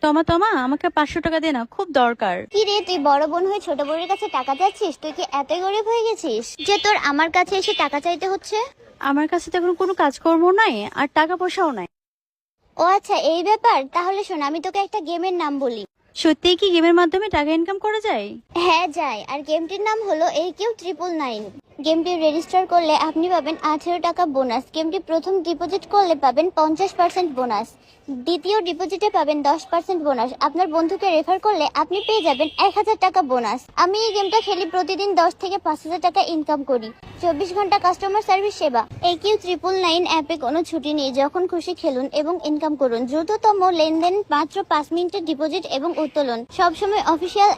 তমা তমা আমাকে 500 টাকা দে না, খুব দরকার। কি রে, তুই বড় বোন হয়ে ছোট বোনের কাছে টাকা চাচ্ছিস? তুই কি এতই গরিব হয়ে গেছিস যে তোর আমার কাছে এসে টাকা চাইতে হচ্ছে? আমার কাছে তো এখন কোনো কাজকর্ম নাই, আর টাকা পয়সাও নাই। ও আচ্ছা, এই ব্যাপার। তাহলে শোন, আমি তোকে একটা গেমের নাম বলি। সত্যিই কি গেমের মাধ্যমে টাকা ইনকাম করা যায়? হ্যাঁ যায়, আর গেমটির নাম হলো AQ999। গেমটি রেজিস্টার করলে আপনি পাবেন 18 টাকা বোনাস। গেমটি প্রথম ডিপোজিট করলে পাবেন 50% বোনাস, দ্বিতীয় ডিপোজিটে পাবেন 10% বোনাস। আপনার বন্ধুকে রেফার করলে আপনি পেয়ে যাবেন 1000 টাকা বোনাস। আমি এই গেমটা খেলি, প্রতিদিন 10 থেকে 5000 টাকা ইনকাম করি। 24 ঘন্টা কাস্টমার সার্ভিস সেবা। AQ999 অ্যাপে কোনো ছুটি নেই, যখন খুশি খেলুন এবং ইনকাম করুন। দ্রুততম লেনদেন, মাত্র 5 মিনিটের ডিপোজিট এবং উত্তোলন, সবসময় অফিসিয়াল